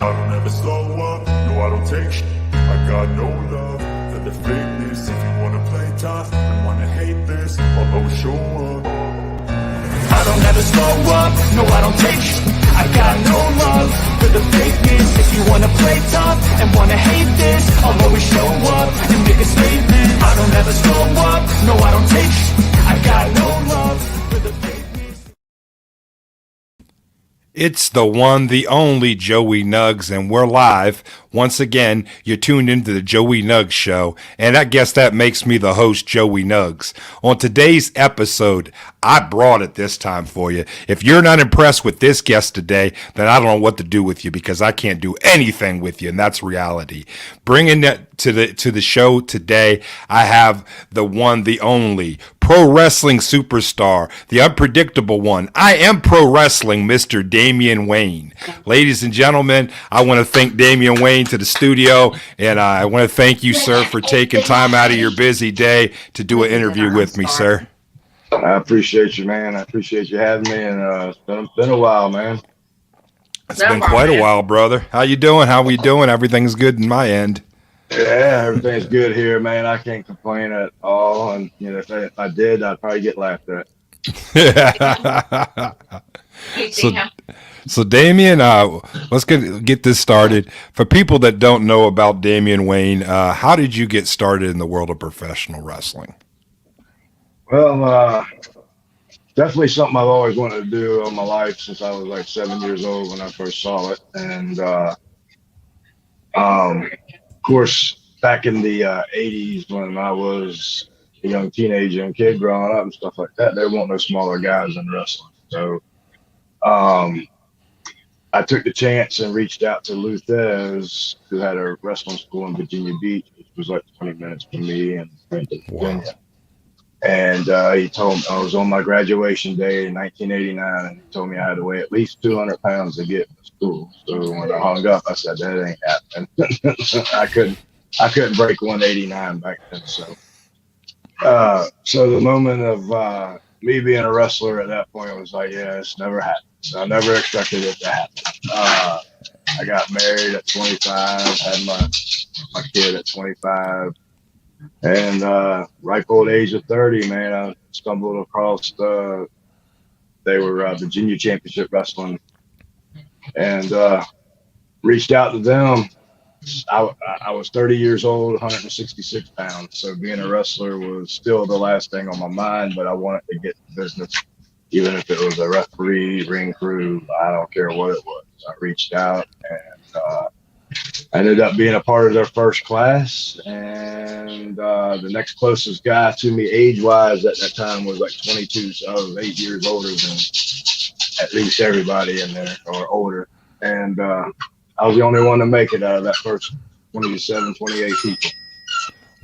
I don't ever slow up, no I don't take sh**. I got no love for the fakeness. If you wanna play tough and wanna hate this, I'll always show up. I don't ever slow up, no I don't take sh**. I got no love for the fakeness. If you wanna play tough and wanna hate this, I'll always show up and make a statement. I don't ever slow up, no I don't take sh**. I got no love for the fakeness. It's the one, the only Joey Nuggs, and we're live. Once again, you're tuned into the Joey Nuggs Show, and I guess that makes me the host, Joey Nuggs. On today's episode, I brought it this time for you. If you're not impressed with this guest today, then I don't know what to do with you, because I can't do anything with you, and that's reality. Bringing that to the show today, I have the one, the only pro wrestling superstar, the unpredictable one. I am pro wrestling, Mr. Damien Wayne. Ladies and gentlemen, I want to thank Damien Wayne to the studio, and I want to thank you, sir, for taking time out of your busy day to do an interview with me, sir. I appreciate you, man. I appreciate you having me, and it's been a while, man. It's been quite a while, brother. How you doing? How we doing? Everything's good in my end. Yeah, everything's good here, man. I can't complain at all, and you know, if I did, I'd probably get laughed at. So Damien, let's get this started. For people that don't know about Damien Wayne, how did you get started in the world of professional wrestling? Well, definitely something I've always wanted to do all my life since I was like 7 years old when I first saw it, and of course, back in the 80s when I was a young teenager and kid growing up and stuff like that, there weren't no smaller guys in wrestling. So I took the chance and reached out to Luthez, who had a wrestling school in Virginia Beach, which was like 20 minutes from me and Virginia. Wow. And he told me, I was on my graduation day in 1989, and he told me I had to weigh at least 200 pounds to get to school. So when I hung up, I said, that ain't happening. I couldn't break 189 back then. So the moment of me being a wrestler at that point, I was like, yeah, it's never happened. I never expected it to happen. I got married at 25, had my kid at 25. And ripe old age of 30, man, I stumbled across they were Virginia Championship Wrestling, and reached out to them. I was 30 years old, 166 pounds. So being a wrestler was still the last thing on my mind, but I wanted to get the business, even if it was a referee, ring crew, I don't care what it was. I reached out, and I ended up being a part of their first class, and the next closest guy to me age-wise at that time was like 22, so I was 8 years older than at least everybody in there, or older. And I was the only one to make it out of that first 27, 28 people.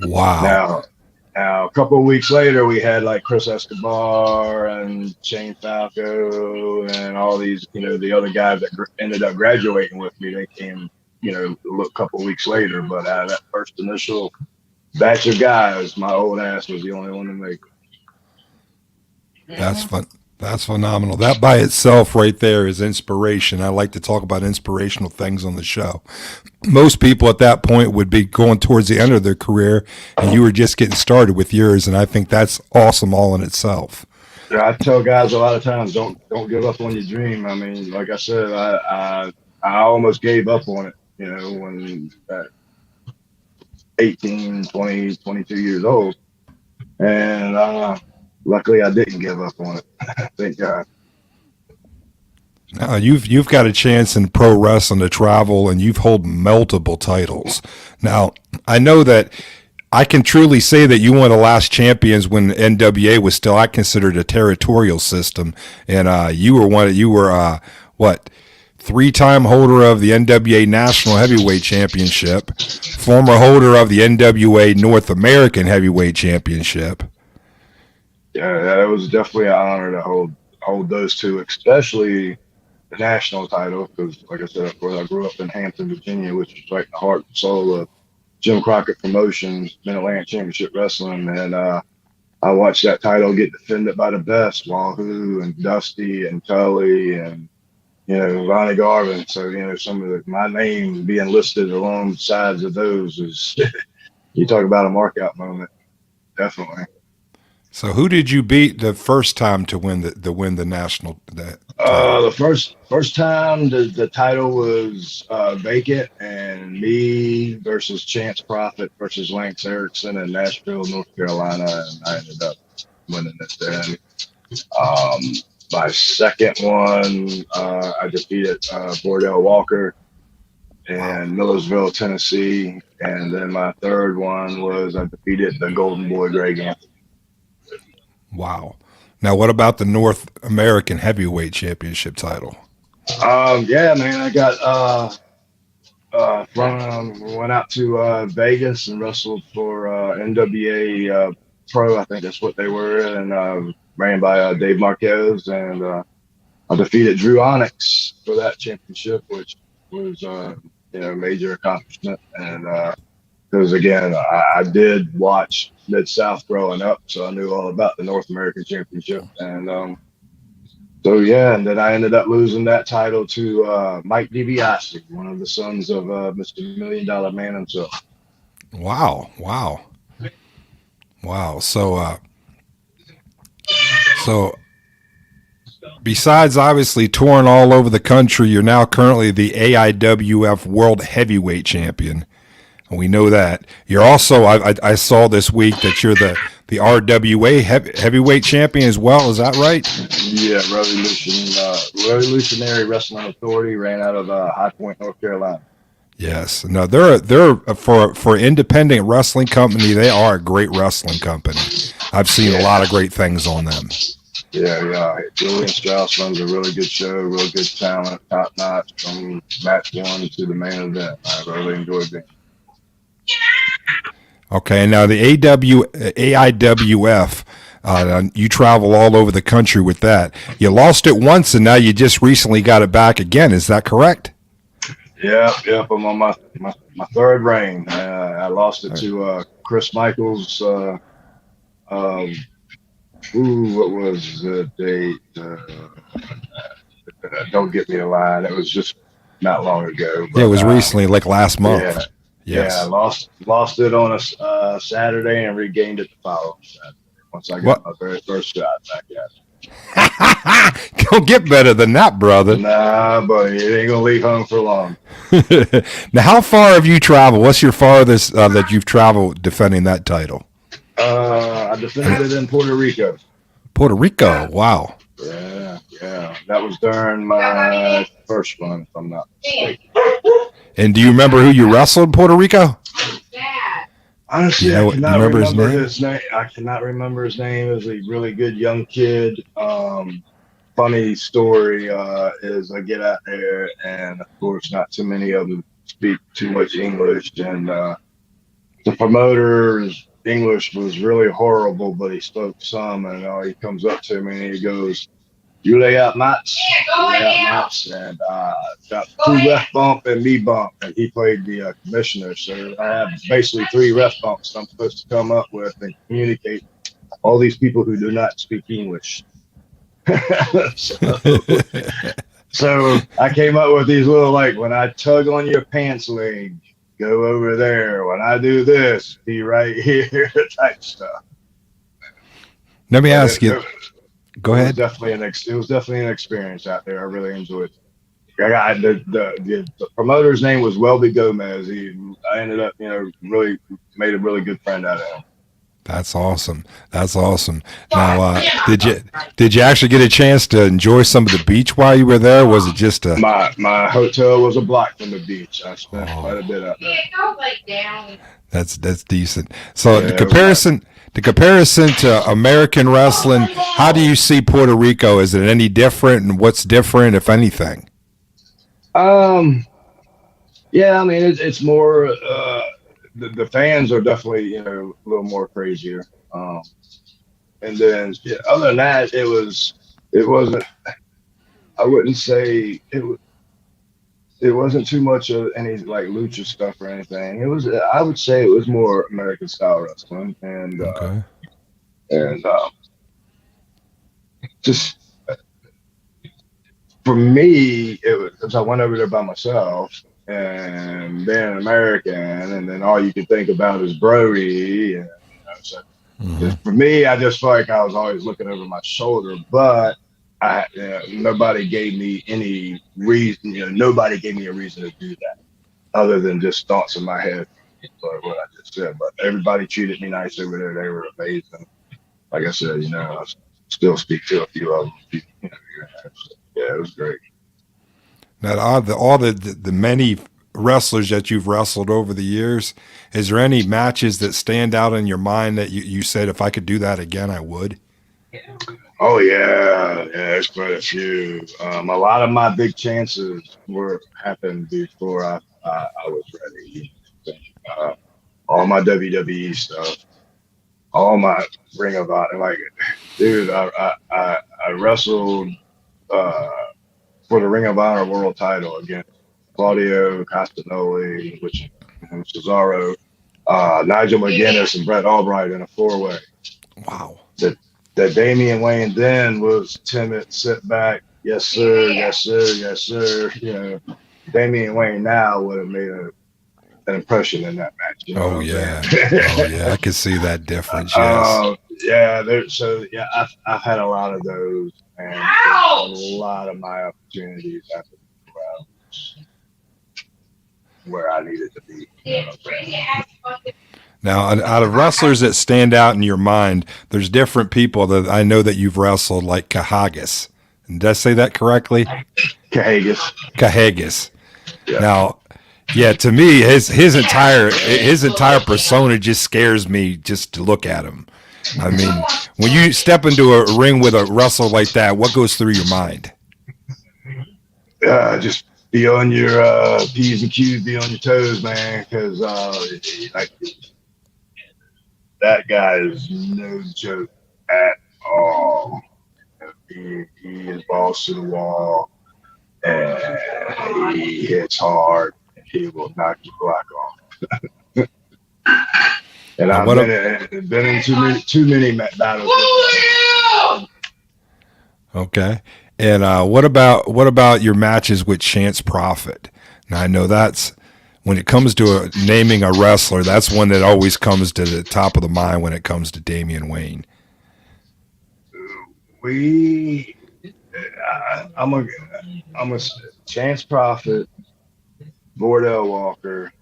Wow. Now a couple of weeks later, we had like Chris Escobar and Shane Falco and all these, you know, the other guys that ended up graduating with me. They came, you know, a couple of weeks later, but out of that first initial batch of guys, my old ass was the only one to make it. That's fun. That's phenomenal. That by itself right there is inspiration. I like to talk about inspirational things on the show. Most people at that point would be going towards the end of their career, and you were just getting started with yours, and I think that's awesome all in itself. Yeah, I tell guys a lot of times, don't give up on your dream. I mean, like I said, I almost gave up on it, you know, when at 18, 20, 22 years old. And luckily I didn't give up on it. Thank God. Now, you've got a chance in pro wrestling to travel, and you've held multiple titles. Now, I know that I can truly say that you were one of the last champions when NWA was still, I considered, a territorial system, and you were what? 3-time holder of the NWA National Heavyweight Championship, former holder of the NWA North American Heavyweight Championship. Yeah, that was definitely an honor to hold those two, especially the national title, because like I said, of course, I grew up in Hampton, Virginia, which is right in the heart and soul of Jim Crockett Promotions, Mid-Atlantic Championship Wrestling, and I watched that title get defended by the best, Wahoo and Dusty and Tully and Ronnie Garvin. So, some of my name being listed alongside of those is, you talk about a markout moment, definitely. So who did you beat the first time to win the national title? The first time the title was vacant, and me versus Chance Prophet versus Lance Erickson in Nashville, North Carolina, and I ended up winning it then. Um, my second one, I defeated Bordell Walker Wow. in Millersville, Tennessee, and then my third one was I defeated the Golden Boy Greg Anthony. Wow. Now, what about the North American Heavyweight Championship title? Yeah, man, I got went out to Vegas and wrestled for NWA Pro, I think that's what they were, and ran by Dave Marquez, and I defeated Drew Onyx for that championship, which was a major accomplishment. And because again, I did watch Mid South growing up, so I knew all about the North American Championship, and so yeah, and then I ended up losing that title to Mike DiBiase, one of the sons of Mr. Million Dollar Man himself. Wow. Wow. Wow. So besides obviously touring all over the country, you're now currently the AIWF World Heavyweight Champion. And we know that. You're also, I saw this week that you're the RWA Heavyweight Champion as well. Is that right? Yeah, Revolutionary Wrestling Authority ran out of High Point, North Carolina. Yes. No, they're for independent wrestling company. They are a great wrestling company. I've seen a lot of great things on them. Yeah. Julian Strauss runs a really good show, real good talent, top notch from match one to the main event. I really enjoyed it. Okay, now the AIWF, you travel all over the country with that. You lost it once, and now you just recently got it back again. Is that correct? Yeah. I'm on my third reign. I lost it to Chris Michaels. What was the date? Don't get me a line. It was just not long ago. But, Yeah, it was recently, like last month. Yeah. Yes. Yeah, lost it on a Saturday and regained it the following Saturday once I got my very first shot back at it. Don't get better than that, brother. Nah, buddy, it ain't gonna leave home for long. Now, how far have you traveled? What's your farthest that you've traveled defending that title? I defended it in Puerto Rico. Puerto Rico. Wow. Yeah. That was during my first one, if I'm not mistaken. And do you remember who you wrestled in Puerto Rico? Honestly, Yeah, I cannot remember remember his his name. I cannot remember his name. He was a really good young kid. Funny story is I get out there, and of course, not too many of them speak too much English, and the promoter's English was really horrible, but he spoke some, and he comes up to me and he goes, "You lay out mats, and got two ref bump and me bump," and he played the commissioner. So I have basically three ref bumps I'm supposed to come up with and communicate all these people who do not speak English. so I came up with these little, like, when I tug on your pants leg, go over there. When I do this, be right here, type stuff. Let me ask you. Go ahead. It was definitely an experience out there. I really enjoyed it. The promoter's name was Welby Gomez. I ended up, really made a really good friend out of him. That's awesome. Now, did you actually get a chance to enjoy some of the beach while you were there? Or was it just a my hotel was a block from the beach. I spent quite a bit out there. That's decent. So the comparison to American wrestling, how do you see Puerto Rico? Is it any different, and what's different, if anything? Yeah, I mean it's more. The fans are definitely a little more crazier. And then other than that, it wasn't. I wouldn't say it wasn't too much of any like lucha stuff or anything. I would say it was more American style wrestling, and Okay. and just for me, it was because I went over there by myself and being an American, and then all you can think about is Brody. And, so Mm-hmm. just for me, I just felt like I was always looking over my shoulder, but nobody gave me any reason. Nobody gave me a reason to do that other than just thoughts in my head. What I just said, but everybody treated me nice over there. They were amazing. Like I said, I still speak to a few of them. So, yeah, it was great. Now, all the many wrestlers that you've wrestled over the years, is there any matches that stand out in your mind that you said, if I could do that again, I would? Oh yeah, there's quite a few. A lot of my big chances were happened before I was ready. Uh, all my WWE stuff, all my Ring of Honor, like, dude, I wrestled uh, for the Ring of Honor World Title against Claudio Castagnoli, which Cesaro, Nigel McGuinness, and Bret Albright in a four-way. Wow. That Damien Wayne then was timid, sit back, yes sir, yes sir, yes sir. Damien Wayne now would have made an impression in that match. You know Oh what I'm yeah. Oh saying? yeah. I can see that difference. Yes. Yeah. I've had a lot of those, and a lot of my opportunities have been where I needed to be. You know what I'm saying? Now, out of wrestlers that stand out in your mind, there's different people that I know that you've wrestled, like Cahagas. Did I say that correctly? Cahagas. Cahagas. Yeah. Now, yeah, to me, his entire persona just scares me just to look at him. I mean, when you step into a ring with a wrestler like that, what goes through your mind? Just be on your P's and Q's, be on your toes, man, because like that guy is no joke at all. He is balls to the wall, and he hits hard, and he will knock your block off. And Now, I've been in too many battles. Okay. And what about your matches with Chance Prophet? Now I know that's when it comes to naming a wrestler, that's one that always comes to the top of the mind when it comes to Damien Wayne. I'm a Chance Prophet, Bordell Walker,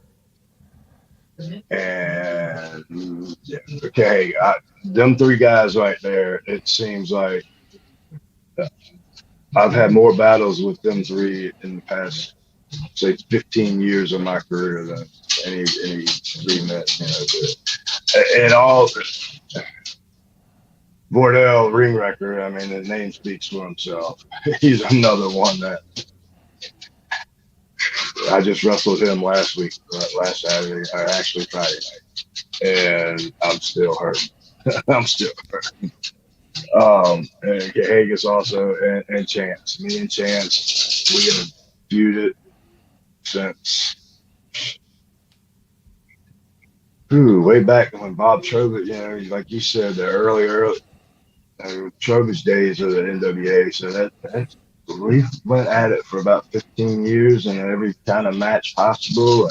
and okay, them three guys right there. It seems like I've had more battles with them three in the past, say, 15 years of my career than any three men. And all Bordell ring record. I mean, the name speaks for himself. He's another one that I just wrestled him last Saturday, or actually Friday night, and I'm still hurt. I'm still hurt. And Haggis also, and Chance. Me and Chance, we have feuded since way back when Bob Trowbridge, like you said, the early Trowbridge days of the NWA. So we went at it for about 15 years and every kind of match possible.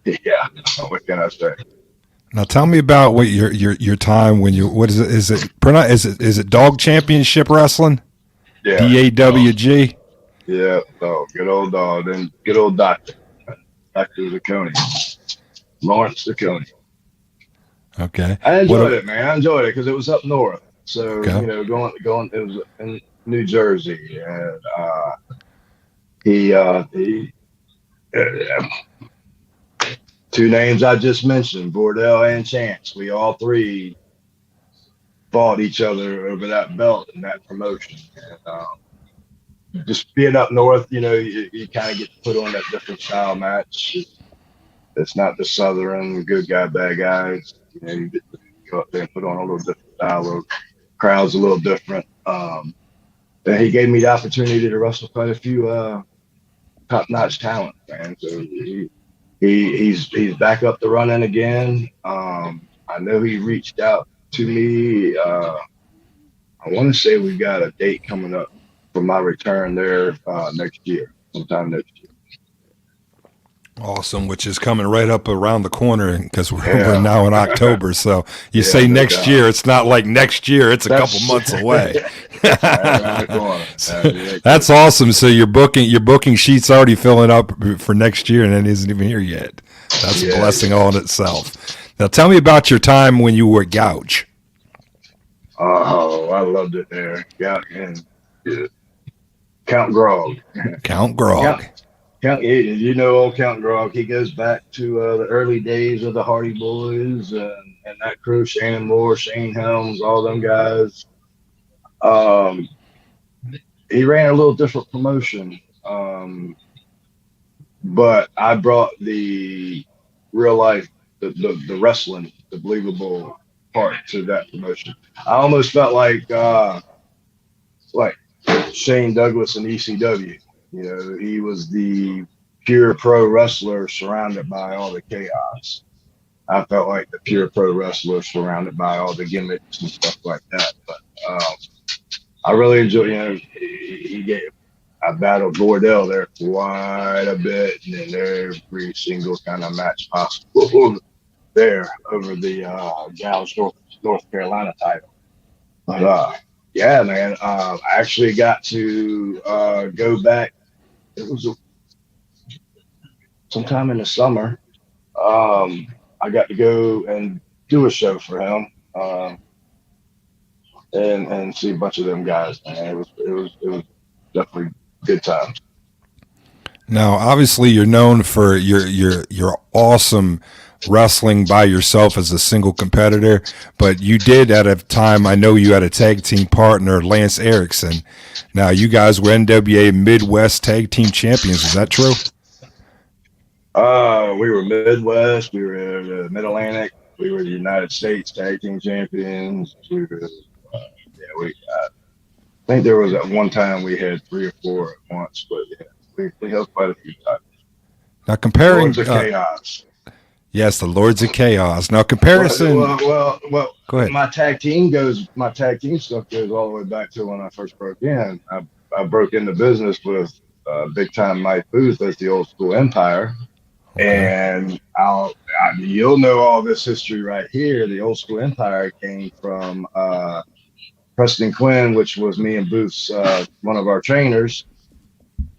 And yeah, what can I say? Now tell me about what your time when you what is it is it Dog Championship Wrestling? Yeah. DAWG. Yeah. Oh, good old dog. Then good old Dr. Zacconi. Lawrence Zacconi. Okay. I enjoyed it, man. I enjoyed it because it was up north. So okay. Going. It was in New Jersey, and he two names I just mentioned, Bordell and Chance. We all three fought each other over that belt and that promotion. And just being up north, you kind of get to put on that different style match. It's not the Southern good guy, bad guys. You get to go up there and put on a little different style. Crowd's a little different. Then he gave me the opportunity to wrestle quite a few top-notch talent, man. So he's back up the running again. I know he reached out to me. I I want to say we got a date coming up for my return there next year, sometime next year. Awesome, which is coming right up around the corner because we're Yeah, now in October. So you yeah, say no next doubt. year, it's not like next year, it's a couple That's months away. that's right around the corner. Yeah, That's awesome. So your booking sheet's already filling up for next year and it isn't even here yet. That's a yeah, blessing all in itself. Now tell me about your time when you were at Gouge. oh, I loved it there. Yeah, and yeah, Count Grog. Count Grog. Count, you know old Count Grog. He goes back to the early days of the Hardy Boys and that crew, Shannon Moore, Shane Helms, all them guys. Um, he ran a little different promotion, but I brought the real life, the wrestling, the believable part to that promotion. I almost felt like Shane Douglas in ECW. You know, he was the pure pro wrestler surrounded by all the chaos. I felt like the pure pro wrestler surrounded by all the gimmicks and stuff like that. But I really enjoyed, I battled Gordell there quite a bit, and then every single kind of match possible there over the Gals North Carolina title. But yeah, man, I actually got to go back. It was sometime in the summer. I got to go and do a show for him, and see a bunch of them guys. Man, it was definitely good times. Now, obviously, you're known for your awesome wrestling by yourself as a single competitor, but you did at a time, I know you had a tag team partner, Lance Erickson. Now, you guys were NWA Midwest Tag Team Champions. Is that true? We were Midwest, we were the Mid Atlantic, we were the United States Tag Team Champions. We were, I think there was at one time we had 3 or 4 at once, but yeah, we held quite a few times. Now, comparing. Lords of Chaos. Yes, the Lords of Chaos. Now, comparison. Well, go ahead. My tag team stuff goes all the way back to when I first broke in. I broke into business with big time Mike Booth as the Old School Empire. Okay. And you'll know all this history right here. The Old School Empire came from Preston Quinn, which was me and Booth's one of our trainers,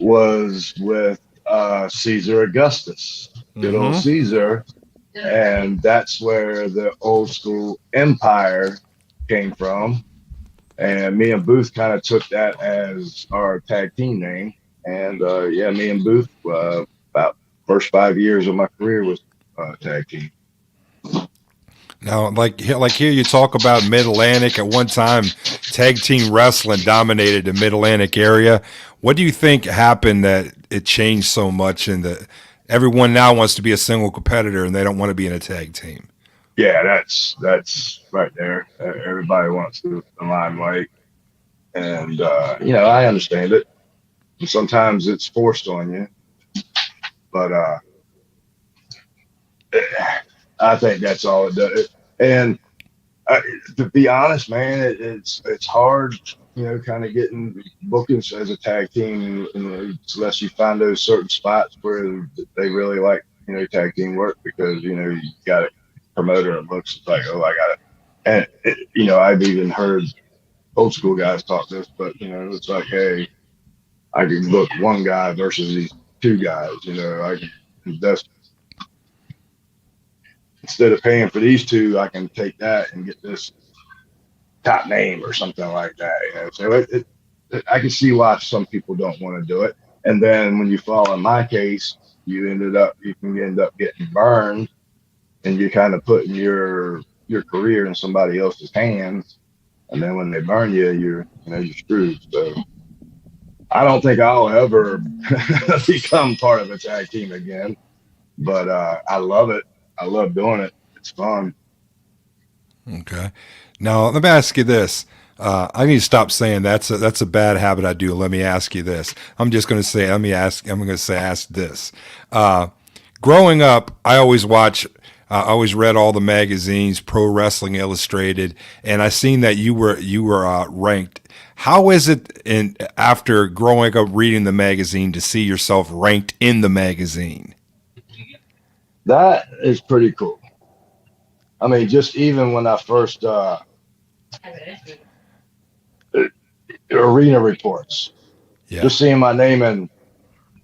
was with Caesar Augustus, good old Caesar. And that's where the Old School Empire came from. And me and Booth kind of took that as our tag team name. And me and Booth, about first 5 years of my career was tag team. Now, like here, you talk about Mid Atlantic. At one time, tag team wrestling dominated the Mid Atlantic area. What do you think happened that it changed so much, and that everyone now wants to be a single competitor and they don't want to be in a tag team? Yeah, that's right there. Everybody wants the limelight, and I understand it. Sometimes it's forced on you, but I think that's all it does. And to be honest, man, it's hard, kind of getting bookings as a tag team, unless you find those certain spots where they really like, tag team work, because, you got a promoter that looks like, oh, I got it. And, I've even heard old school guys talk this, but, it's like, hey, I can book one guy versus these 2 guys, that's, instead of paying for these 2, I can take that and get this top name or something like that. So I can see why some people don't want to do it. And then when you fall in my case, you can end up getting burned, and you're kind of putting your career in somebody else's hands. And then when they burn you, you're screwed. So I don't think I'll ever become part of a tag team again, but I love it. I love doing it. It's fun. Okay. Now, let me ask you this. I need to stop saying that's a bad habit I do. Let me ask you this. I'm just going to say, ask this. Growing up, I always watch I always read all the magazines, Pro Wrestling Illustrated, and I seen that you were ranked. How is it after growing up reading the magazine to see yourself ranked in the magazine? That is pretty cool. I mean, just even when I first arena reports, Yeah. just seeing my name in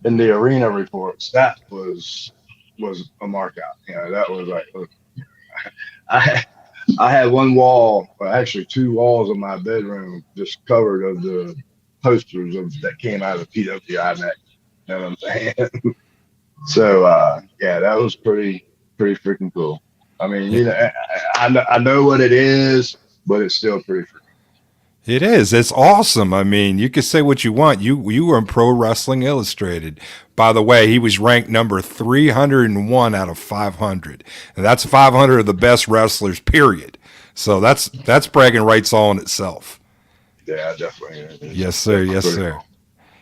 the arena reports, that was a mark out. You know, that was like, look, I had one wall, or actually two walls of my bedroom just covered of the posters that came out of PWI Next. You know what I'm saying? So yeah, that was pretty freaking cool. I mean, you know, I know what it is, but it's still pretty freaking. It is. It's awesome. I mean, you could say what you want. You were in Pro Wrestling Illustrated. By the way, he was ranked number 301 out of 500. And that's 500 of the best wrestlers, period. So that's bragging rights all in itself. Yeah, definitely. Yes, sir. Yes, sir.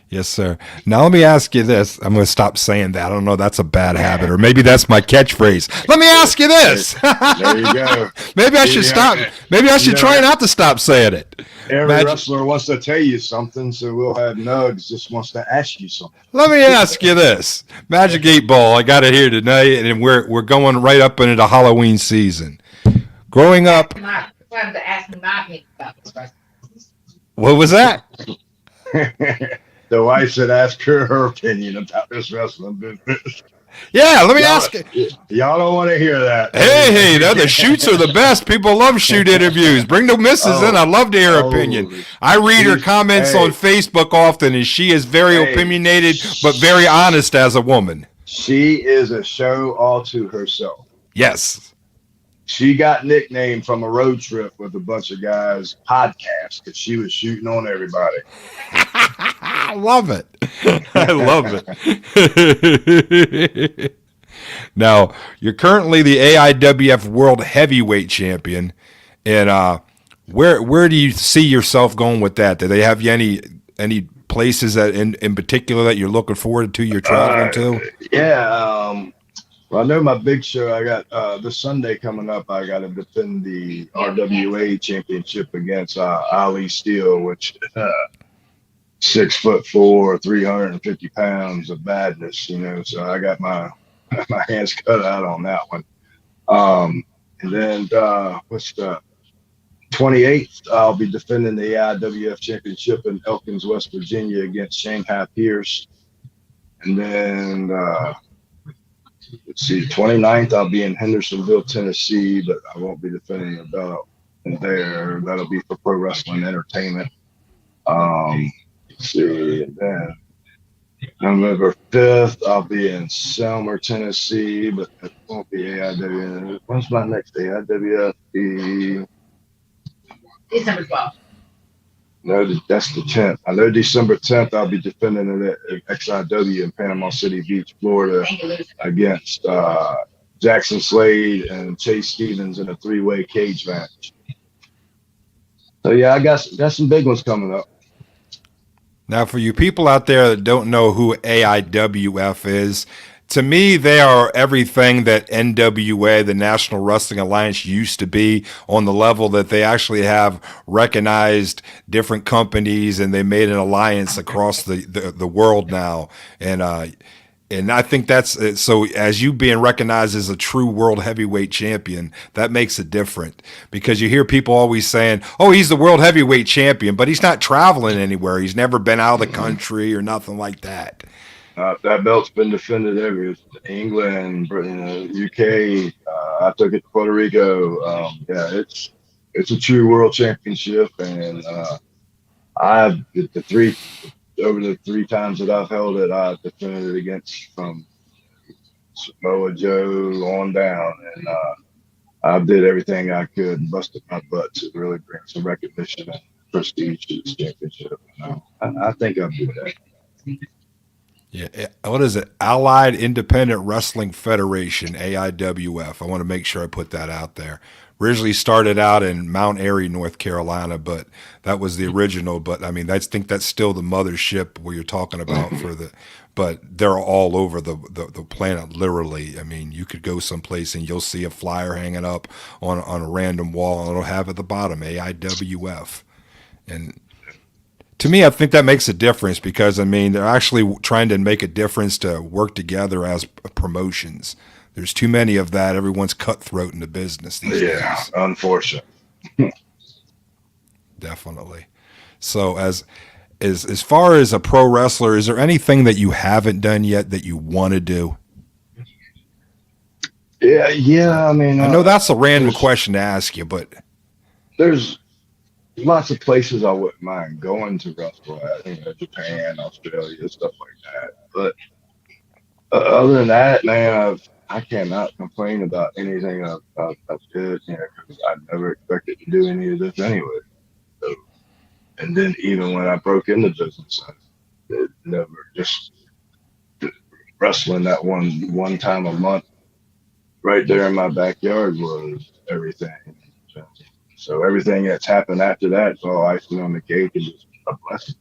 Yes, sir. Now let me ask you this. I'm going to stop saying that. I don't know. That's a bad habit, or maybe that's my catchphrase. Let me ask you this. There you go. Maybe I should stop. Maybe I should try not to stop saying it. Every wrestler wants to tell you something, so we'll have Nuggs just wants to ask you something. Let me ask you this. Magic 8 Ball, I got it here tonight, and we're going right up into the Halloween season. Growing up. What was that? The wife said ask her opinion about this wrestling business. Yeah, let me ask you. Y'all don't want to hear that. Hey, the shoots are the best. People love shoot interviews. Bring the missus in. I love to hear her opinion. I read her comments on Facebook often, and she is very opinionated, but very honest as a woman. She is a show all to herself. Yes. She got nicknamed from a road trip with a bunch of guys podcast because she was shooting on everybody. I love it. I love it. Now, you're currently the AIWF World Heavyweight Champion, and where do you see yourself going with that? Do they have you any places that in particular that you're looking forward to? You're traveling to? Yeah. Well, I know my big show. I got this Sunday coming up. I got to defend the RWA championship against Ali Steele, which 6'4", 350 pounds of badness. You know, so I got my hands cut out on that one. And then what's the 28th? I'll be defending the AIWF championship in Elkins, West Virginia, against Shanghai Pierce. And then let's see, 29th, I'll be in Hendersonville, Tennessee, but I won't be defending the belt there. That'll be for Pro Wrestling Entertainment. Let's see, and then November 5th, I'll be in Selmer, Tennessee, but it won't be AIWF. When's my next AIWF? December 12th. No, that's the 10th. I know December 10th, I'll be defending it at XIW in Panama City Beach, Florida, against Jackson Slade and Chase Stevens in a 3-way cage match. So yeah, I got some big ones coming up. Now, for you people out there that don't know who AIWF is, to me, they are everything that NWA, the National Wrestling Alliance, used to be, on the level that they actually have recognized different companies and they made an alliance across the world now. And I think that's so. As you being recognized as a true world heavyweight champion, that makes it different, because you hear people always saying, "Oh, he's the world heavyweight champion," but he's not traveling anywhere. He's never been out of the country or nothing like that. That belt's been defended everywhere. England, Britain, UK. I took it to Puerto Rico. Yeah, it's a true world championship, and I've over the three times that I've held it, I've defended it against from Samoa Joe on down, and I did everything I could and busted my butt to really bring some recognition and prestige to this championship. I think I'll do that. Yeah, what is it? Allied Independent Wrestling Federation, AIWF. I want to make sure I put that out there. originally started out in Mount Airy, North Carolina, but that was the original. But I mean, I think that's still the mothership where you're talking about for the. But they're all over the planet, literally. I mean, you could go someplace and you'll see a flyer hanging up on a random wall, and it'll have at the bottom AIWF. And to me, I think that makes a difference because, I mean, they're actually trying to make a difference to work together as promotions. There's too many of that. Everyone's cutthroat in the business these days. Unfortunate. Definitely. So as far as a pro wrestler, is there anything that you haven't done yet that you want to do? Yeah. I mean, I know that's a random question to ask you, but there's lots of places I wouldn't mind going to wrestle at, Japan, Australia, stuff like that. But other than that, man, I cannot complain about anything I've did, because I never expected to do any of this anyway. So, and then even when I broke into business, it never just wrestling that one time a month right there in my backyard was everything. So everything that's happened after that is all icing on the cake and just a blessing.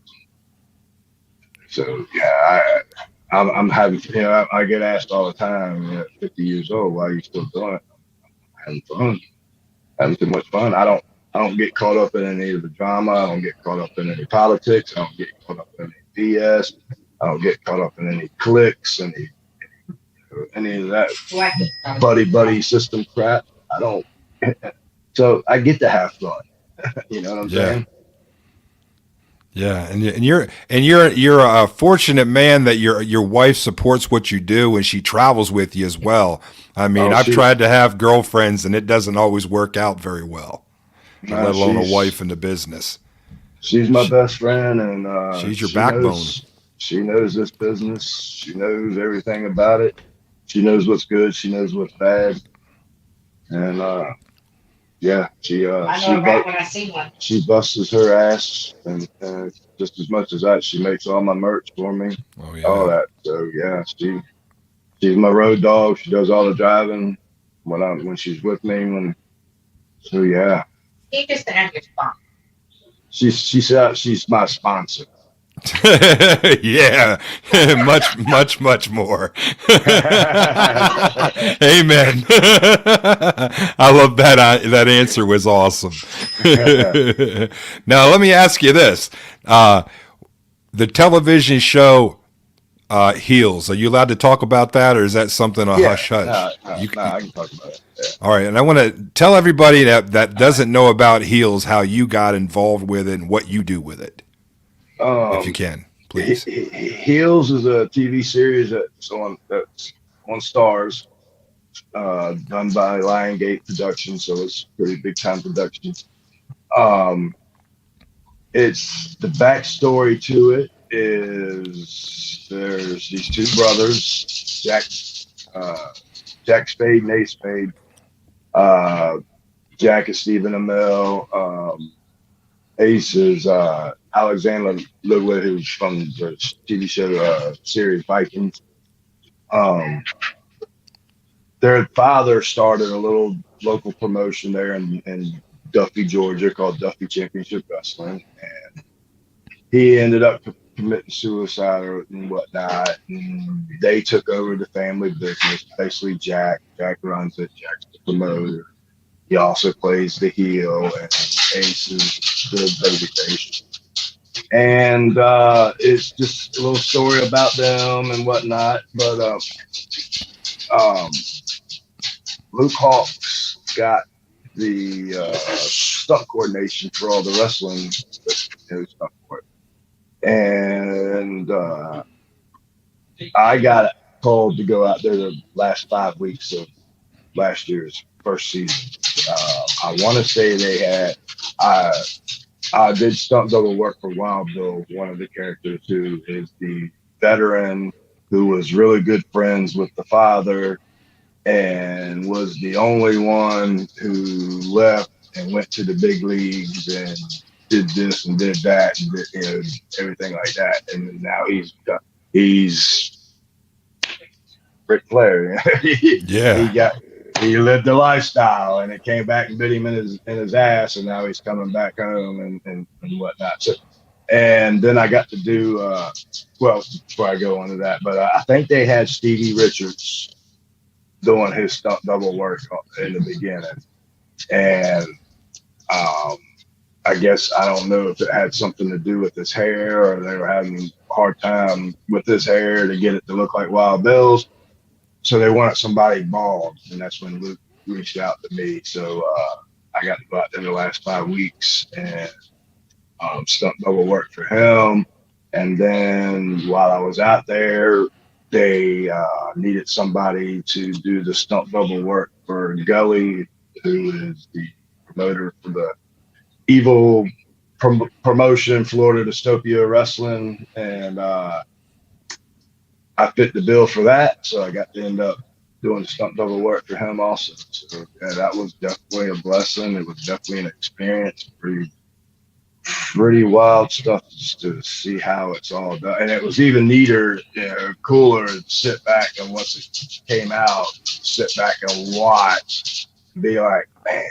So yeah, I'm having, I get asked all the time, at 50 years old, why are you still doing it? Having fun, having too much fun. I don't get caught up in any of the drama. I don't get caught up in any politics. I don't get caught up in any BS. I don't get caught up in any cliques, any of that buddy system crap. I don't. So I get to have fun. You know what I'm saying? Yeah, and you're a fortunate man that your wife supports what you do and she travels with you as well. I mean, I've tried to have girlfriends and it doesn't always work out very well, let alone a wife in the business. She's my best friend, and she's your backbone. She knows this business. She knows everything about it. She knows what's good. She knows what's bad, and yeah, she right when I see one. She busts her ass, and just as much as that, she makes all my merch for me. Oh, yeah. All that. So yeah, she's my road dog. She does all the driving when she's with me. So yeah. He just had your sponsor. She's my sponsor. Yeah, much more. Amen. I love that. That answer was awesome. Now let me ask you this: the television show Heels. Are you allowed to talk about that, or is that something hush hush? No, I can talk about it. Yeah. All right, and I want to tell everybody that doesn't know about Heels how you got involved with it and what you do with it. If you can, please. Heels is a TV series that's on Stars, done by Liongate Productions, so it's pretty big time production. It's the backstory to it is there's these two brothers, Jack Spade and Ace Spade. Jack is Stephen Amell. Ace is Alexander Ludwig, who's from the TV show series Vikings. Their father started a little local promotion there in Duffy, Georgia, called Duffy Championship Wrestling, and he ended up committing suicide and whatnot. And they took over the family business. Basically, Jack runs it. Jack's the promoter. He also plays the heel, and Ace is the babyface. And it's just a little story about them and whatnot. But Luke Hawks got the stunt coordination for all the wrestling stunt for it. And I got called to go out there the last 5 weeks of last year's first season. I want to say they had I did stunt double work for Wild Bill, one of the characters who is the veteran who was really good friends with the father and was the only one who left and went to the big leagues and did this and did that and did, everything like that. And now he's Ric Flair. Yeah. he lived the lifestyle, and it came back and bit him in his ass, and now he's coming back home and whatnot. So, and then I got to do well before I go into that, but I think they had Stevie Richards doing his stunt double work in the beginning, and I guess I don't know if it had something to do with his hair, or they were having a hard time with his hair to get it to look like Wild Bill's. So they wanted somebody bald, and that's when Luke reached out to me. So I got to go out there the last 5 weeks and stunt double work for him. And then while I was out there, they needed somebody to do the stunt double work for Gully, who is the promoter for the Evil promotion, Florida Dystopia Wrestling, and I fit the bill for that, so I got to end up doing stunt double work for him also. So yeah, that was definitely a blessing. It was definitely an experience. Pretty wild stuff just to see how it's all done, and it was even neater, cooler to sit back and once it came out, sit back and watch, be like, man,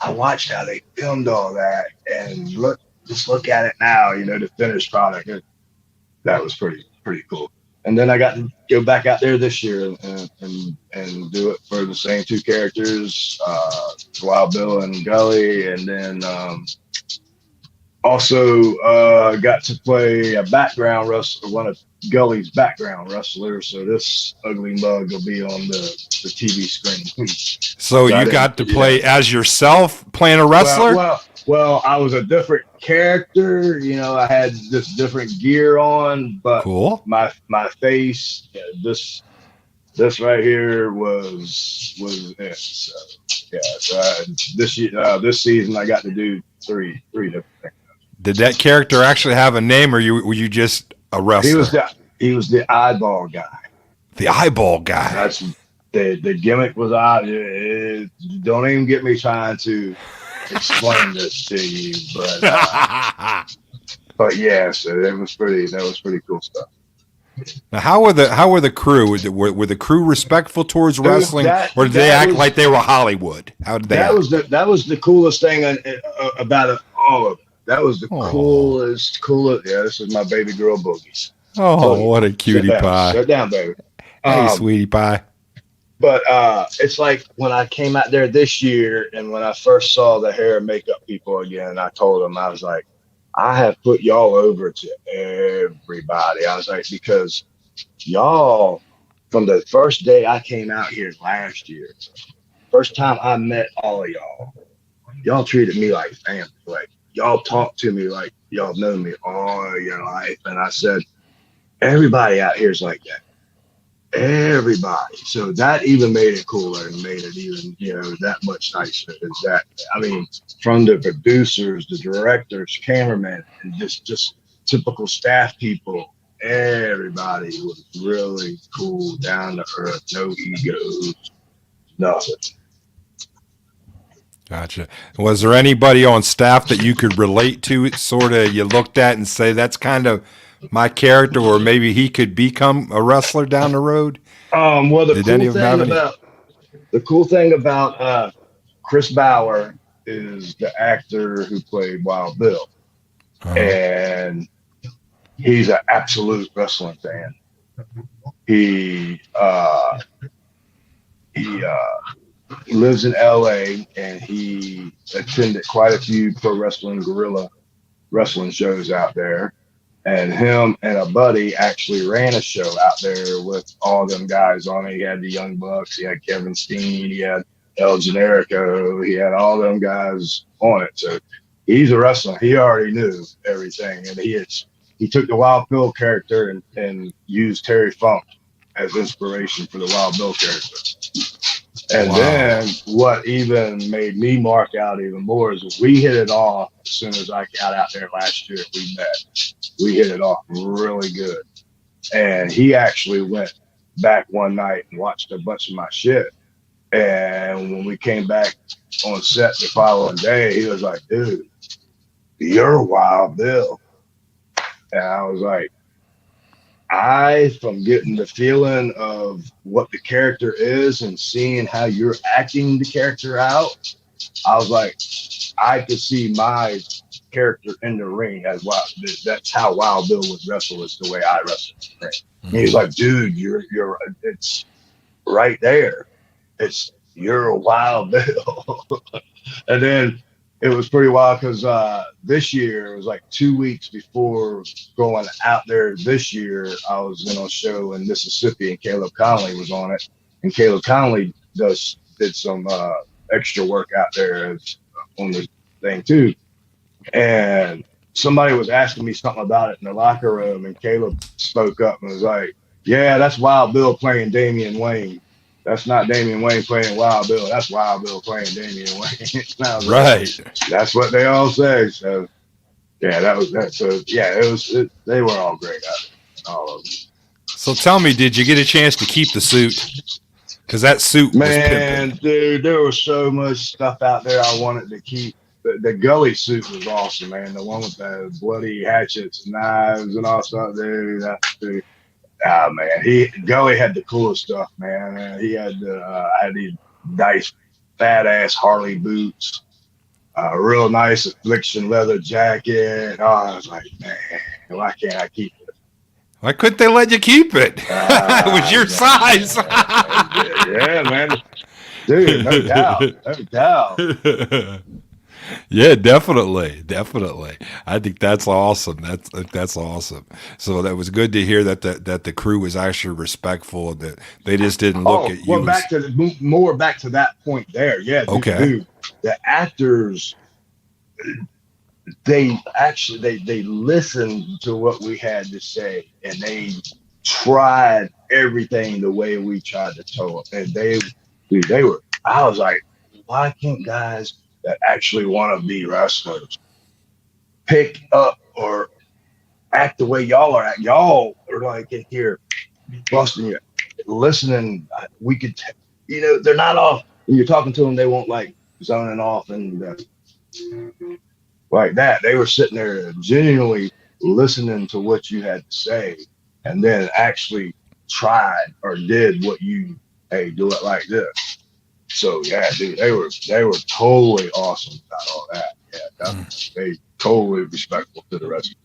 I watched how they filmed all that, and just look at it now, the finished product. That was pretty cool. And then I got to go back out there this year and do it for the same two characters, Wild Bill and Gully, and then also got to play a background wrestler, one of Gully's background wrestlers. So this ugly mug will be on the TV screen. So you got to play as yourself, playing a wrestler? Well, I was a different character. I had this different gear on, but cool. My face, this right here was it. So yeah, so this season I got to do three different things. Did that character actually have a name, or were you just a wrestler? He was the eyeball guy. The eyeball guy. That's the gimmick was don't even get me trying to explain this to you, but yeah, so that was pretty cool stuff. Now, how were the crew? Were the crew respectful towards wrestling, or did they act like they were Hollywood? How did they? That was the coolest thing about it, all of it. That was the coolest. Yeah, this is my baby girl Boogies. Oh, what a cutie pie! Sit down, baby. Hey, sweetie pie. But it's like when I came out there this year, and when I first saw the hair and makeup people again, I told them, I was like, I have put y'all over to everybody. I was like, because y'all, from the first day I came out here last year, first time I met all of y'all treated me like family. Like, y'all talked to me like y'all know me all your life. And I said, everybody out here is like that. Everybody. So that even made it cooler and made it even, that much nicer. Is that, I mean, from the producers, the directors, cameramen, and just typical staff people, everybody was really cool, down to earth, no egos, nothing. Gotcha. Was there anybody on staff that you could relate to? Sort of, you looked at and say, that's kind of my character, or maybe he could become a wrestler down the road? Well, the cool thing about Chris Bauer is the actor who played Wild Bill, and he's an absolute wrestling fan. He lives in LA, and he attended quite a few pro wrestling, guerrilla wrestling shows out there. And him and a buddy actually ran a show out there with all them guys on it. He had the Young Bucks, he had Kevin Steen, he had El Generico, he had all them guys on it. So he's a wrestler. He already knew everything, and he took the Wild Bill character and used Terry Funk as inspiration for the Wild Bill character. And then what even made me mark out even more is we hit it off as soon as I got out there last year. We met. We hit it off really good. And he actually went back one night and watched a bunch of my shit. And when we came back on set the following day, he was like, dude, you're Wild Bill. And I was like, from getting the feeling of what the character is and seeing how you're acting the character out, I was like, I could see my character in the ring as well. That's how Wild Bill would wrestle, is the way I wrestle in the ring. And he's like, dude, it's right there. You're a Wild Bill. And then it was pretty wild because this year, it was like 2 weeks before going out there this year, I was in a show in Mississippi and Caleb Conley was on it. And Caleb Conley did some extra work out there on the thing too. And somebody was asking me something about it in the locker room, and Caleb spoke up and was like, yeah, that's Wild Bill playing Damien Wayne. That's not Damien Wayne playing Wild Bill. That's Wild Bill playing Damien Wayne. Right. Like, that's what they all say. So, yeah, that was that. So, yeah, they were all great at it. All of them. So tell me, did you get a chance to keep the suit? Because that suit was pimping. Dude, there was so much stuff out there I wanted to keep. The Gully suit was awesome, man. The one with the bloody hatchets, knives, and all stuff, dude. Dude. Ah, man, Gully had the coolest stuff, man. He had these nice, fat ass Harley boots, a real nice Affliction leather jacket. Oh, I was like, man, why can't I keep it? Why couldn't they let you keep it? It was your size. Yeah, man. Dude, no doubt. Yeah, definitely. I think that's awesome. That's awesome. So that was good to hear that the crew was actually respectful and that they just didn't look at you. Well, back to that point there. Yeah. Okay. Dude, the actors, they listened to what we had to say, and they tried everything the way we tried to tell them. And they were. I was like, why can't guys that actually want to be wrestlers pick up or act the way y'all are acting? Y'all are like in here busting you, listening. We could, they're not off. When you're talking to them, they won't like zoning off and like that. They were sitting there genuinely listening to what you had to say, and then actually tried or did what you, hey, do it like this. So yeah, dude, they were totally awesome about all that. Yeah, they totally respectful to the wrestlers.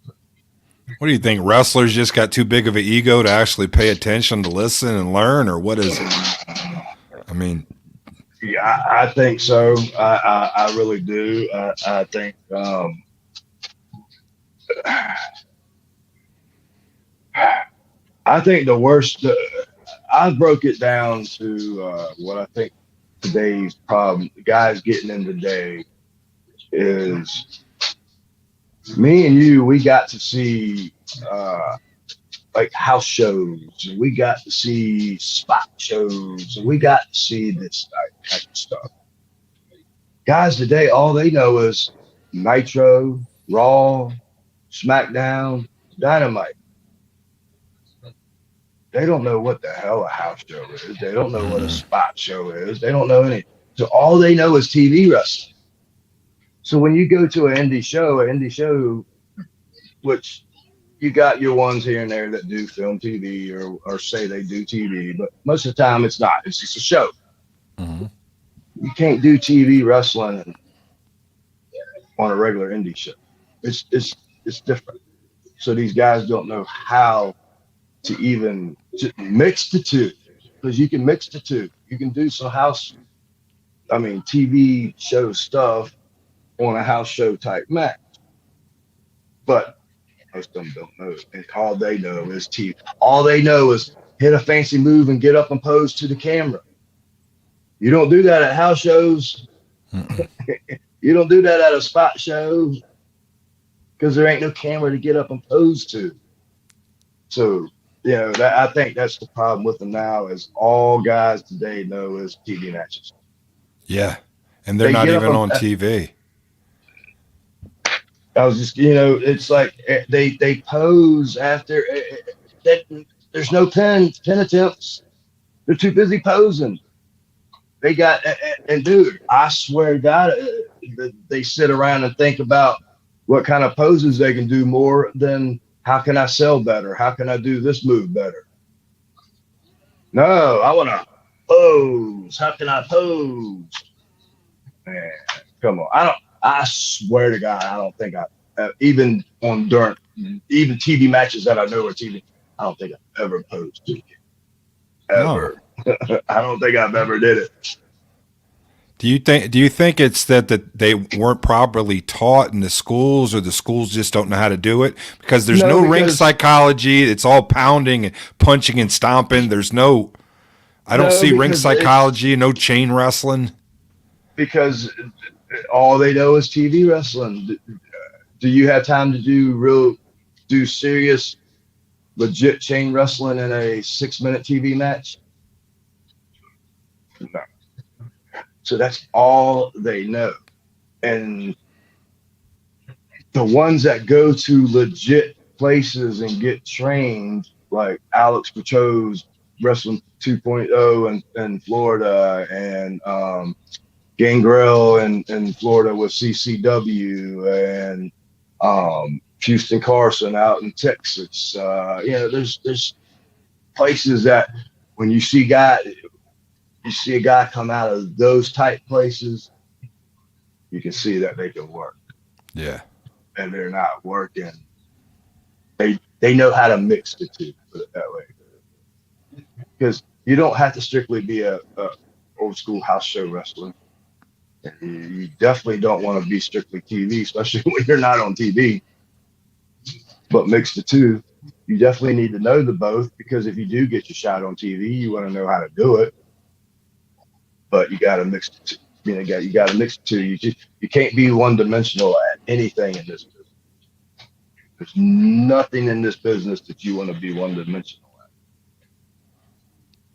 What do you think? Wrestlers just got too big of an ego to actually pay attention, to listen and learn, or what is it? I mean, yeah, I think so. I really do. I think the worst. I broke it down to what I think today's problem, the guys getting in today, is me and you. We got to see like house shows, and we got to see spot shows, and we got to see this type of stuff. Guys today, all they know is Nitro, Raw, SmackDown, Dynamite. They don't know what the hell a house show is. They don't know what a spot show is. They don't know any. So all they know is TV wrestling. So when you go to an indie show, which you got your ones here and there that do film TV or say they do TV, but most of the time it's not. It's just a show. Mm-hmm. You can't do TV wrestling on a regular indie show. It's different. So these guys don't know how to even mix the two, because you can mix the two. You can do some TV show stuff on a house show type match, but most of them don't know. And all they know is TV. All they know is hit a fancy move and get up and pose to the camera. You don't do that at house shows. You don't do that at a spot show because there ain't no camera to get up and pose to. So, I think that's the problem with them now, is all guys today know is TV matches. Yeah, and they're not even on TV. I was just, it's like they pose after that. There's no pin attempts. They're too busy posing. They got, and dude, I swear to God, they sit around and think about what kind of poses they can do more than how can I sell better? How can I do this move better? No, I want to pose. How can I pose? Man, come on. I swear to God, I don't think even even TV matches that I know are TV, I don't think I've ever posed to you. No. Ever. I don't think I've ever did it. Do you think it's that they weren't properly taught in the schools, or the schools just don't know how to do it? Because there's no ring psychology. It's all pounding and punching and stomping. I don't see ring psychology, no chain wrestling. Because all they know is TV wrestling. Do you have time to do serious, legit chain wrestling in a 6-minute TV match? No. So that's all they know. And the ones that go to legit places and get trained, like Alex Pacho's Wrestling 2.0 in Florida, and Gangrel in Florida with CCW, and Houston Carson out in Texas. There's places that when you see a guy come out of those type places, you can see that they can work. Yeah. And they're not working. They know how to mix the two, put it that way. Because you don't have to strictly be a old school house show wrestler. You definitely don't want to be strictly TV, especially when you're not on TV. But mix the two. You definitely need to know the both, because if you do get your shot on TV, you want to know how to do it. But you got to mix the two. You got to mix the two. You can't be one-dimensional at anything in this business. There's nothing in this business that you want to be one-dimensional at.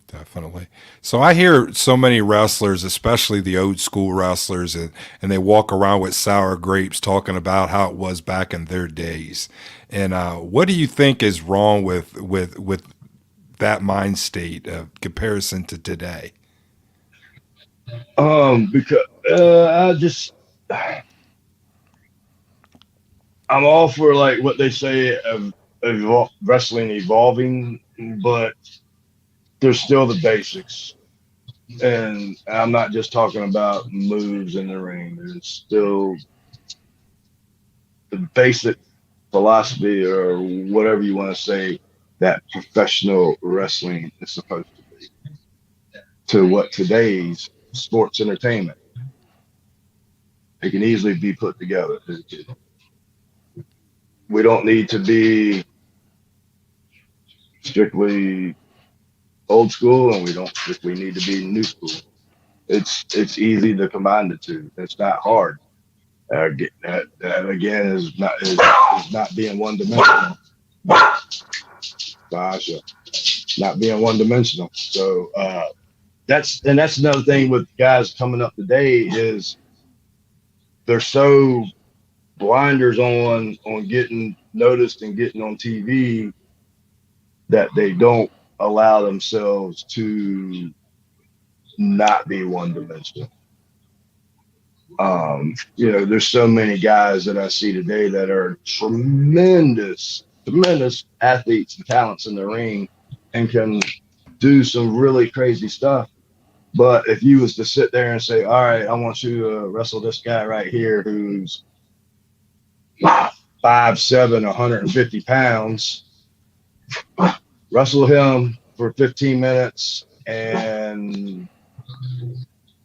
Definitely. So I hear so many wrestlers, especially the old school wrestlers, and they walk around with sour grapes talking about how it was back in their days. And what do you think is wrong with that mind state of comparison to today? Because I'm all for like what they say of wrestling evolving, but there's still the basics. And I'm not just talking about moves in the ring. There's still the basic philosophy, or whatever you want to say, that professional wrestling is supposed to be, to what today's sports entertainment. It can easily be put together. We don't need to be strictly old school, and we don't strictly need to be new school. It's easy to combine the two. It's not hard. That again is not being one dimensional. Sasha, not being one dimensional. So that's another thing with guys coming up today, is they're so blinders on getting noticed and getting on TV that they don't allow themselves to not be one dimensional. There's so many guys that I see today that are tremendous athletes and talents in the ring and can do some really crazy stuff. But if you was to sit there and say, all right, I want you to wrestle this guy right here who's 5'7", 150 pounds, wrestle him for 15 minutes and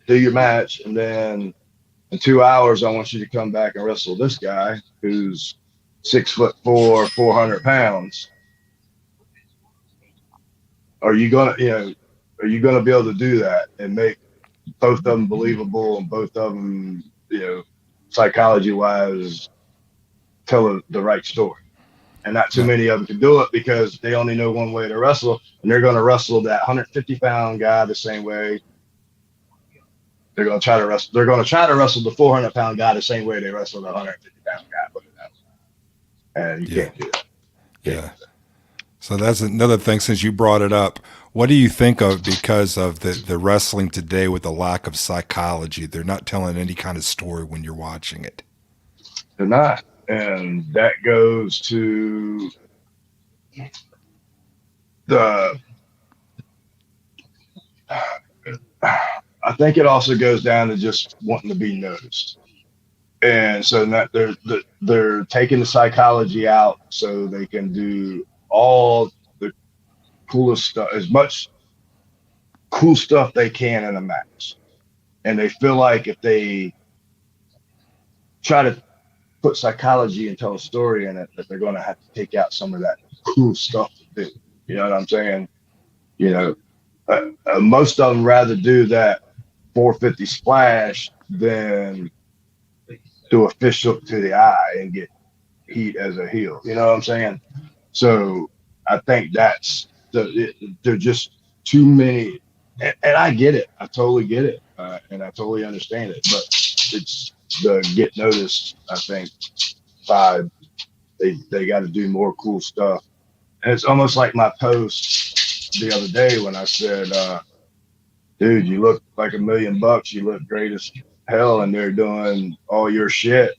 do your match, and then in 2 hours, I want you to come back and wrestle this guy who's 6'4", 400 pounds. Are you gonna be able to do that and make both of them believable, and both of them, psychology wise, tell the right story? And not too many of them can do it, because they only know one way to wrestle, and they're going to wrestle that 150-pound guy the same way. They're going to try to wrestle the 400-pound guy the same way they wrestle the 150-pound guy. Put it that way. And you can't do that. Yeah. So that's another thing, since you brought it up. What do you think of, because of the wrestling today with the lack of psychology? They're not telling any kind of story when you're watching it. They're not. And that goes to the I think it also goes down to just wanting to be noticed. And so that they're taking the psychology out so they can do all the coolest stuff, as much cool stuff they can in a match. And they feel like if they try to put psychology and tell a story in it, that they're going to have to take out some of that cool stuff to do. You know what I'm saying? You know, most of them rather do that 450 splash than do a fish hook to the eye and get heat as a heel. You know what I'm saying? So I think they're just too many. And I get it. I totally get it. And I totally understand it. But it's the get noticed, I think, side. They got to do more cool stuff. And it's almost like my post the other day when I said, dude, you look like $1,000,000. You look great as hell, and they're doing all your shit.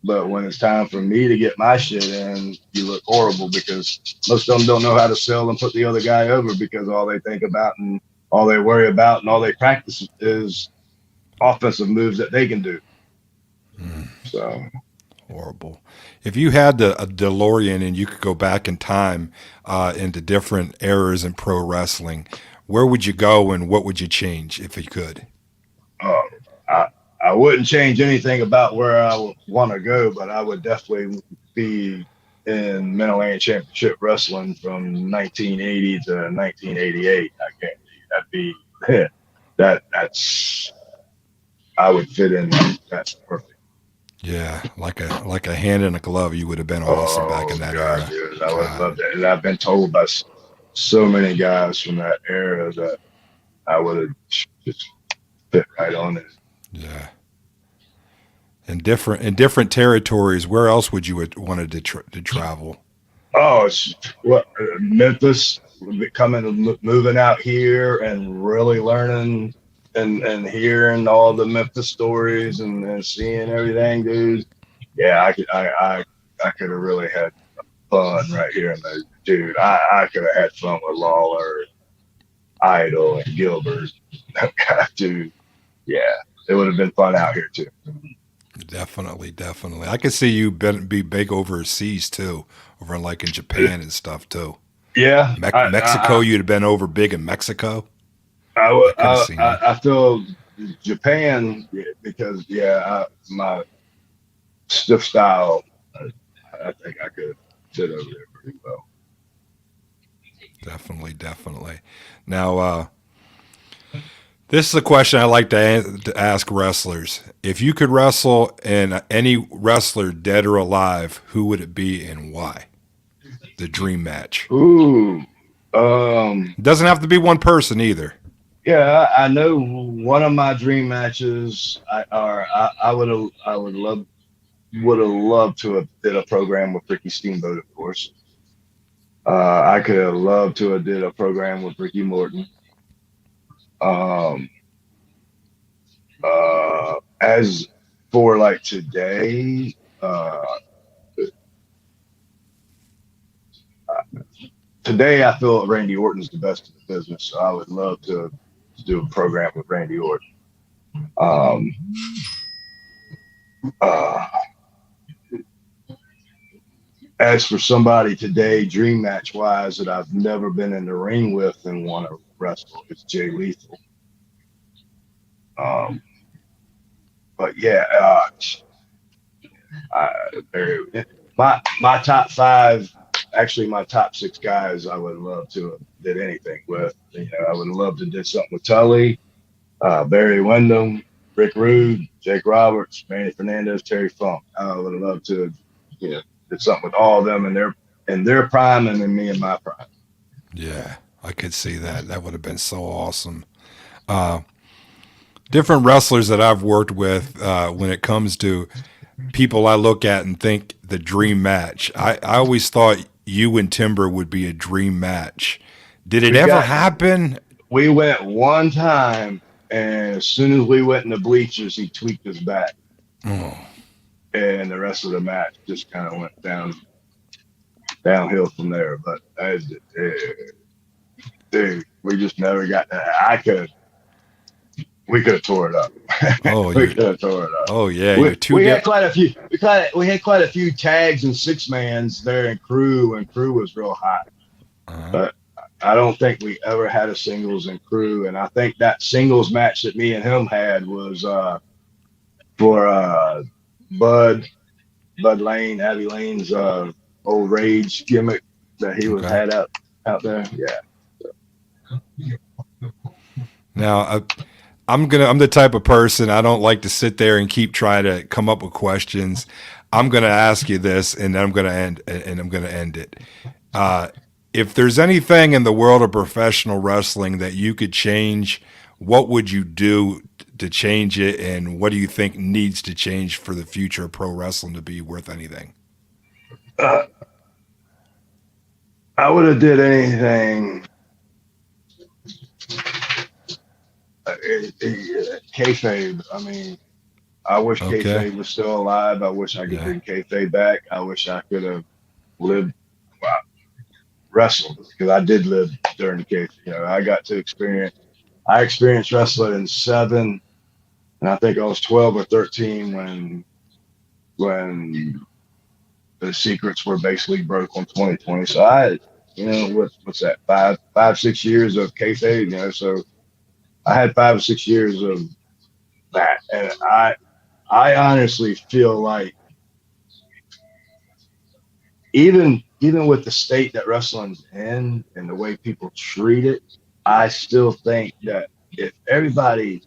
But when it's time for me to get my shit in, you look horrible, because most of them don't know how to sell and put the other guy over, because all they think about and all they worry about and all they practice is offensive moves that they can do. So Horrible. If you had a DeLorean and you could go back in time into different eras in pro wrestling, where would you go and what would you change if you could? I wouldn't change anything about where I would want to go, but I would definitely be in Mid-Atlantic Championship Wrestling from 1980 to 1988. I can't. That'd be that's I would fit in. That's perfect. Yeah, like a hand in a glove. You would have been awesome back in that God, era. dude, I would love that. And I've been told by so many guys from that era that I would have just fit right on it. Yeah. In different territories, where else would you have wanted to travel? Oh, it's what Memphis, moving out here and really learning and hearing all the Memphis stories and seeing everything, dude. Yeah, I could have really had fun right here in the dude. I could have had fun with Lawler, Idol, and Gilbert. Dude, yeah, it would have been fun out here too. Definitely. I could see you be big overseas too, over like in Japan and stuff too. Yeah, Mexico, you'd have been over big in Mexico. I feel Japan, because my stiff style, I think I could sit over there pretty well. Definitely. Now, this is a question I like to ask wrestlers. If you could wrestle in any wrestler, dead or alive, who would it be and why? The dream match. Ooh, It doesn't have to be one person either. yeah, I know one of my dream matches. I would have loved to have did a program with Ricky Steamboat, of course. I could have loved to have did a program with Ricky Morton. As for like today, today I feel Randy Orton's the best in the business, so I would love to do a program with Randy Orton. Um, uh, as for somebody today, dream match wise, that I've never been in the ring with and want to wrestle, it's Jay Lethal. But yeah, my top five, actually my top six guys, I would love to have did anything with. You know, I would love to did something with Tully, Barry Windham, Rick Rude, Jake Roberts, Manny Fernandez, Terry Funk. I would love to have, did something with all of them in their prime, and then me in my prime. Yeah, I could see that. That would have been so awesome. Different wrestlers that I've worked with, when it comes to people I look at and think the dream match, I always thought you and Timber would be a dream match. Did it ever happen? We went one time, and as soon as we went in the bleachers, he tweaked his back. Oh. And the rest of the match just kind of went down downhill from there. But dude, we just never got that. We could have tore it up. Oh, We you're could have tore it up. oh yeah, We, you're too we good. had quite a few. We had quite a few tags and six mans there in crew, and crew was real hot. Uh-huh. But I don't think we ever had a singles in crew. And I think that singles match that me and him had was for Bud Bud Lane, Abby Lane's old rage gimmick that he was Okay. had out there. Yeah. Now, I'm the type of person I don't like to sit there and keep trying to come up with questions. I'm gonna ask you this, and then I'm gonna end it. Uh, if there's anything in the world of professional wrestling that you could change, what would you do to change it, and what do you think needs to change for the future of pro wrestling to be worth anything? Uh, I would have did anything. Kayfabe. I mean, I wish Okay. kayfabe was still alive. I wish I could Yeah. bring kayfabe back. I wish I could have lived, well, wrestled because I did live during the kayfabe. I got to experience. I experienced wrestling in '07, and I think I was 12 or 13 when the secrets were basically broke on 2020. So what's that? 5, 6 years of kayfabe. So I had 5 or 6 years of that, and I honestly feel like even with the state that wrestling's in and the way people treat it, I still think that if everybody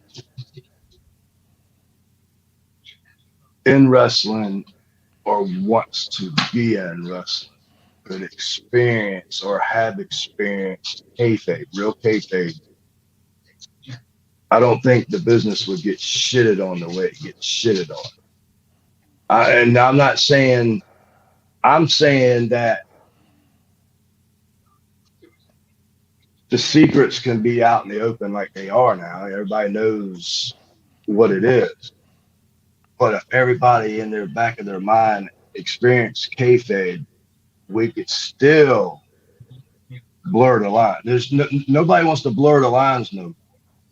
in wrestling or wants to be in wrestling could experience or have experienced kayfabe, real kayfabe, I don't think the business would get shitted on the way it gets shitted on. And I'm saying that the secrets can be out in the open like they are now. Everybody knows what it is. But if everybody in their back of their mind experienced kayfabe, we could still blur the line. Nobody wants to blur the lines no more.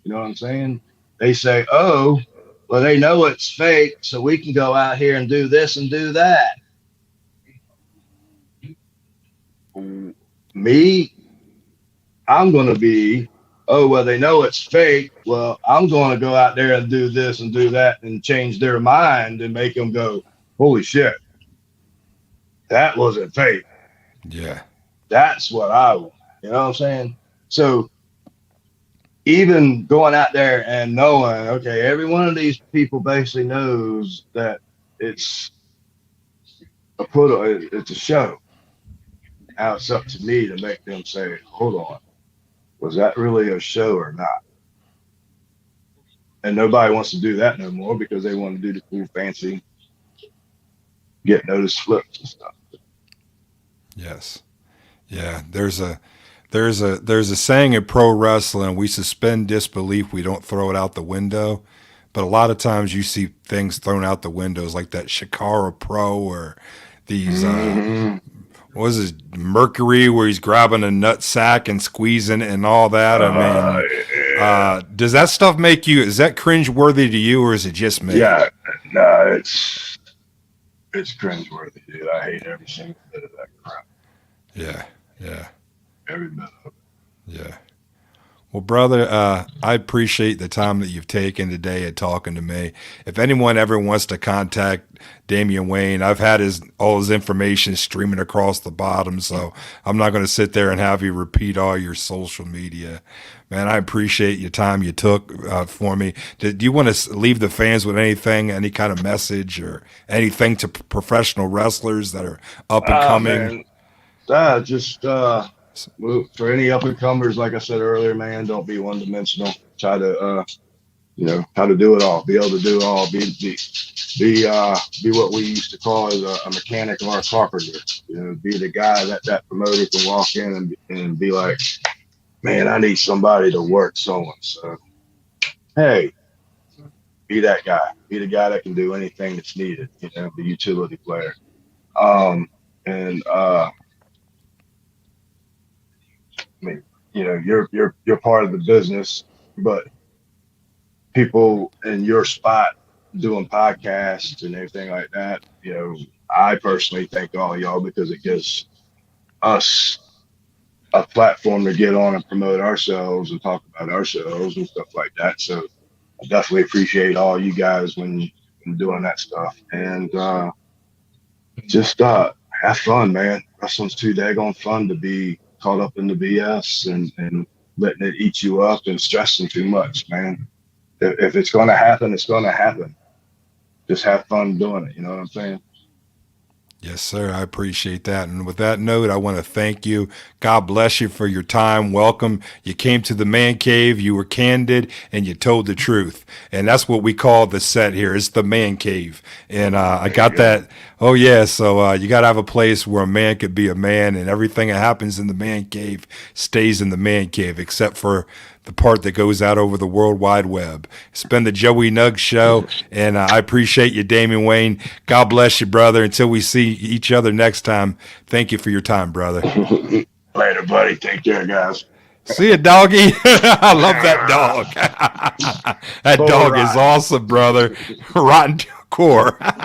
You know what I'm saying? They say, oh, well, they know it's fake, so we can go out here and do this and do that. Me, I'm going to be, oh, well, they know it's fake. Well, I'm going to go out there and do this and do that and change their mind and make them go, holy shit, that wasn't fake. Yeah. That's what I want. You know what I'm saying? So even going out there and knowing, okay, every one of these people basically knows that it's it's a show. Now it's up to me to make them say, hold on, was that really a show or not? And nobody wants to do that no more because they want to do the cool, fancy, get noticed flips and stuff. Yes. Yeah. There's a saying in pro wrestling: we suspend disbelief, we don't throw it out the window. But a lot of times you see things thrown out the windows, like that Shikara Pro or these Mm-hmm. what was it, Mercury, where he's grabbing a nut sack and squeezing it and all that. I Uh, mean, yeah, does that stuff make you? Is that cringe worthy to you, or is it just me? yeah, no, it's cringeworthy, dude. I hate every single bit of that crap. Yeah. Yeah. Every bit of Yeah. Well, brother, I appreciate the time that you've taken today at talking to me. If anyone ever wants to contact Damien Wayne, I've had all his information streaming across the bottom, so I'm not going to sit there and have you repeat all your social media. Man, I appreciate your time you took for me. Do you want to leave the fans with anything, any kind of message or anything to professional wrestlers that are up and coming? Man, just for any up and comers, like I said earlier, man, don't be one dimensional. Try to how to do it all. Be able to do it all. Be what we used to call as a mechanic or a carpenter. Be the guy that promoter can walk in and be like, man, I need somebody to work so and so. Hey, be that guy. Be the guy that can do anything that's needed. The utility player. And I mean, you're part of the business, but people in your spot doing podcasts and everything like that, I personally thank all y'all because it gives us a platform to get on and promote ourselves and talk about ourselves and stuff like that. So I definitely appreciate all you guys when doing that stuff. And just have fun, man. Wrestling's too daggone fun to be caught up in the BS and letting it eat you up and stressing too much, man. If it's going to happen, it's going to happen. Just have fun doing it. You know what I'm saying? Yes, sir. I appreciate that. And with that note, I want to thank you. God bless you for your time. Welcome. You came to the man cave. You were candid and you told the truth. And that's what we call the set here. It's the man cave. And I got that. Oh, yeah. So you got to have a place where a man could be a man, and everything that happens in the man cave stays in the man cave, except for the part that goes out over the World Wide Web. It's been the Joey Nuggs Show, and I appreciate you, Damien Wayne. God bless you, brother. Until we see each other next time, thank you for your time, brother. Later, buddy. Take care, guys. See you, doggy. I love that dog. That dog is awesome, brother. Rotten to the core.